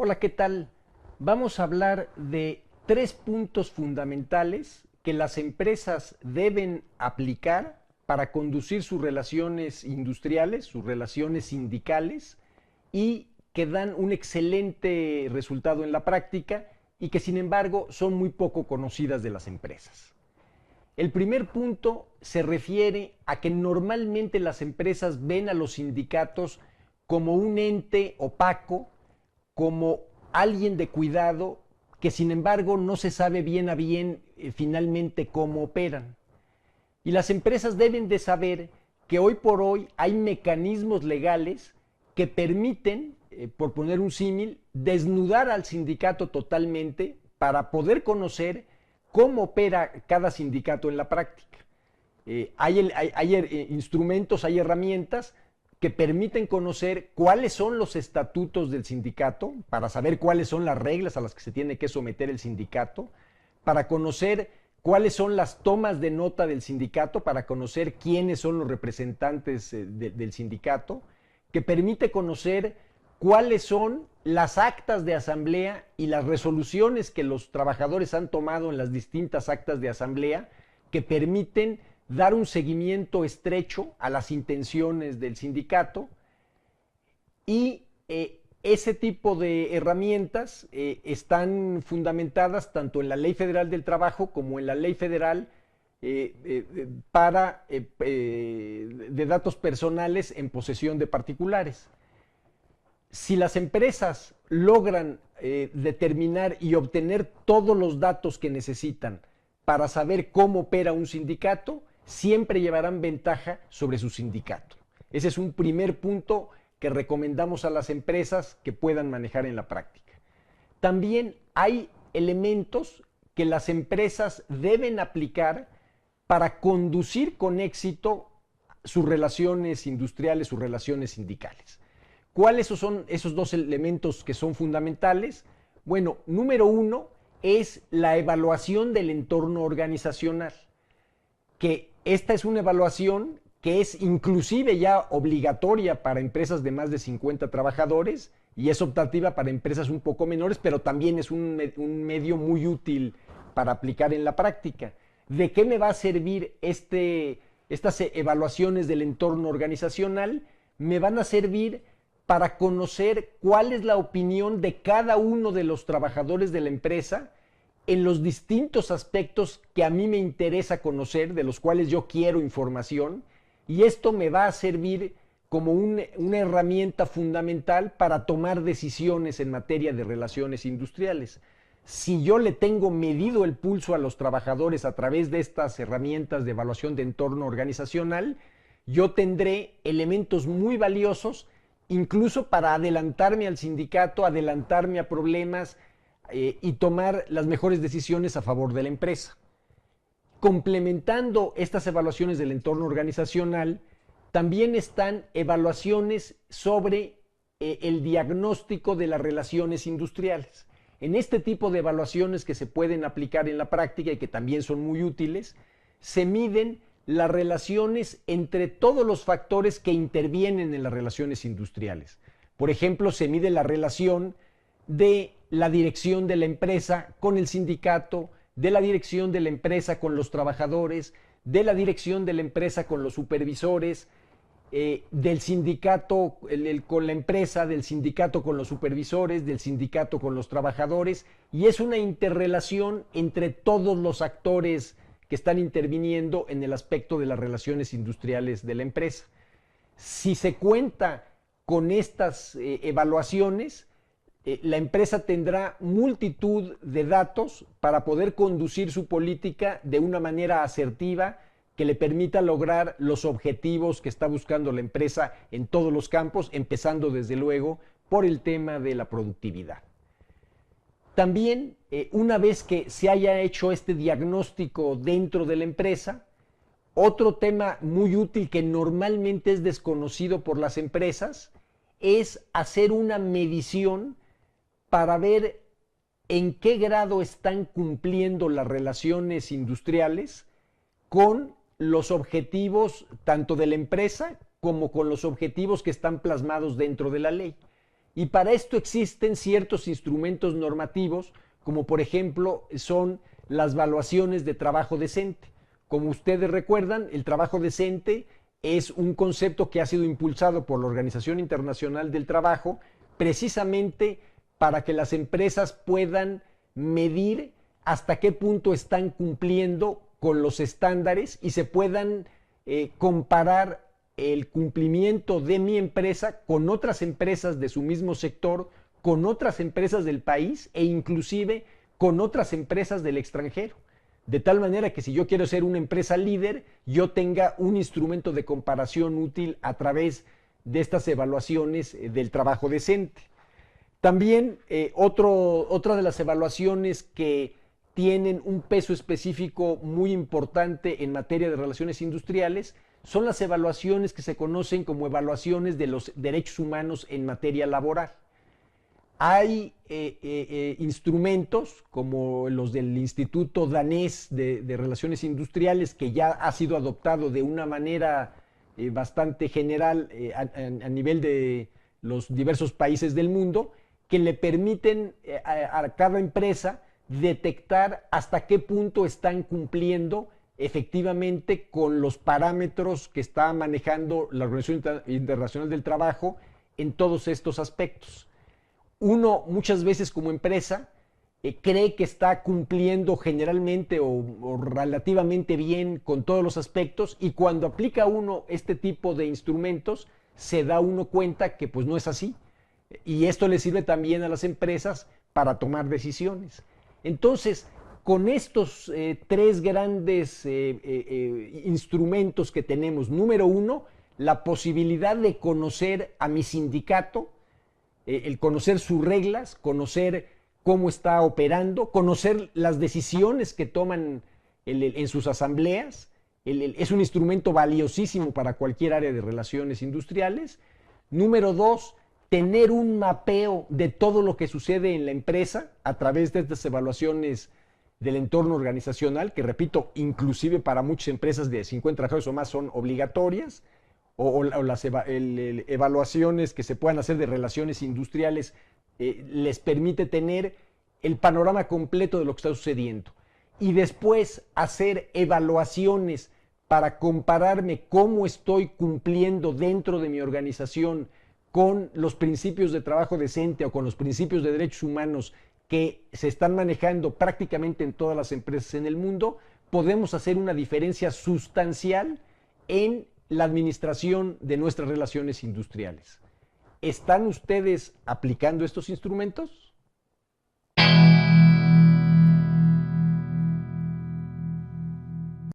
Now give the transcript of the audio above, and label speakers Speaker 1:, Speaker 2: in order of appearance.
Speaker 1: Hola, ¿qué tal? Vamos a hablar de 3 puntos fundamentales que las empresas deben aplicar para conducir sus relaciones industriales, sus relaciones sindicales y que dan un excelente resultado en la práctica y que sin embargo son muy poco conocidas de las empresas. El primer punto se refiere a que normalmente las empresas ven a los sindicatos como un ente opaco, como alguien de cuidado, que sin embargo no se sabe bien a bien finalmente cómo operan. Y las empresas deben de saber que hoy por hoy hay mecanismos legales que permiten, por poner un símil, desnudar al sindicato totalmente para poder conocer cómo opera cada sindicato en la práctica. Hay instrumentos, hay herramientas que permiten conocer cuáles son los estatutos del sindicato, para saber cuáles son las reglas a las que se tiene que someter el sindicato, para conocer cuáles son las tomas de nota del sindicato, para conocer quiénes son los representantes del sindicato, que permite conocer cuáles son las actas de asamblea y las resoluciones que los trabajadores han tomado en las distintas actas de asamblea, que permiten dar un seguimiento estrecho a las intenciones del sindicato y ese tipo de herramientas están fundamentadas tanto en la Ley Federal del Trabajo como en la Ley Federal de datos personales en posesión de particulares. Si las empresas logran determinar y obtener todos los datos que necesitan para saber cómo opera un sindicato, siempre llevarán ventaja sobre su sindicato. Ese es un primer punto que recomendamos a las empresas que puedan manejar en la práctica. También hay elementos que las empresas deben aplicar para conducir con éxito sus relaciones industriales, sus relaciones sindicales. ¿Cuáles son esos dos elementos que son fundamentales? Bueno, número uno es la evaluación del entorno organizacional, que esta es una evaluación que es inclusive ya obligatoria para empresas de más de 50 trabajadores y es optativa para empresas un poco menores, pero también es un medio muy útil para aplicar en la práctica. ¿De qué me va a servir estas evaluaciones del entorno organizacional? Me van a servir para conocer cuál es la opinión de cada uno de los trabajadores de la empresa en los distintos aspectos que a mí me interesa conocer, de los cuales yo quiero información, y esto me va a servir como una herramienta fundamental para tomar decisiones en materia de relaciones industriales. Si yo le tengo medido el pulso a los trabajadores a través de estas herramientas de evaluación de entorno organizacional, yo tendré elementos muy valiosos, incluso para adelantarme al sindicato, adelantarme a problemas, y tomar las mejores decisiones a favor de la empresa. Complementando estas evaluaciones del entorno organizacional, también están evaluaciones sobre el diagnóstico de las relaciones industriales. En este tipo de evaluaciones que se pueden aplicar en la práctica y que también son muy útiles, se miden las relaciones entre todos los factores que intervienen en las relaciones industriales. Por ejemplo, se mide la relación de la dirección de la empresa con el sindicato, de la dirección de la empresa con los trabajadores, de la dirección de la empresa con los supervisores, del sindicato con la empresa, del sindicato con los supervisores, del sindicato con los trabajadores, y es una interrelación entre todos los actores que están interviniendo en el aspecto de las relaciones industriales de la empresa. Si se cuenta con estas evaluaciones, la empresa tendrá multitud de datos para poder conducir su política de una manera asertiva que le permita lograr los objetivos que está buscando la empresa en todos los campos, empezando desde luego por el tema de la productividad. También, una vez que se haya hecho este diagnóstico dentro de la empresa, otro tema muy útil que normalmente es desconocido por las empresas es hacer una medición para ver en qué grado están cumpliendo las relaciones industriales con los objetivos tanto de la empresa como con los objetivos que están plasmados dentro de la ley. Y para esto existen ciertos instrumentos normativos, como por ejemplo son las valuaciones de trabajo decente. Como ustedes recuerdan, el trabajo decente es un concepto que ha sido impulsado por la Organización Internacional del Trabajo precisamente para que las empresas puedan medir hasta qué punto están cumpliendo con los estándares y se puedan comparar el cumplimiento de mi empresa con otras empresas de su mismo sector, con otras empresas del país e inclusive con otras empresas del extranjero. De tal manera que si yo quiero ser una empresa líder, yo tenga un instrumento de comparación útil a través de estas evaluaciones del trabajo decente. También otra de las evaluaciones que tienen un peso específico muy importante en materia de relaciones industriales son las evaluaciones que se conocen como evaluaciones de los derechos humanos en materia laboral. Hay instrumentos como los del Instituto Danés de Relaciones Industriales, que ya ha sido adoptado de una manera bastante general a nivel de los diversos países del mundo, que le permiten a cada empresa detectar hasta qué punto están cumpliendo efectivamente con los parámetros que está manejando la Organización Internacional del Trabajo en todos estos aspectos. Uno muchas veces como empresa cree que está cumpliendo generalmente o relativamente bien con todos los aspectos, y cuando aplica uno este tipo de instrumentos se da uno cuenta que pues no es así, y esto le sirve también a las empresas para tomar decisiones. Entonces, con estos tres grandes instrumentos que tenemos, número uno, la posibilidad de conocer a mi sindicato, el conocer sus reglas, conocer cómo está operando, conocer las decisiones que toman en sus asambleas, es un instrumento valiosísimo para cualquier área de relaciones industriales. Número dos, tener un mapeo de todo lo que sucede en la empresa a través de estas evaluaciones del entorno organizacional, que repito, inclusive para muchas empresas de 50 trabajadores o más son obligatorias, o las evaluaciones que se puedan hacer de relaciones industriales les permite tener el panorama completo de lo que está sucediendo. Y después hacer evaluaciones para compararme cómo estoy cumpliendo dentro de mi organización con los principios de trabajo decente o con los principios de derechos humanos que se están manejando prácticamente en todas las empresas en el mundo, podemos hacer una diferencia sustancial en la administración de nuestras relaciones industriales. ¿Están ustedes aplicando estos instrumentos?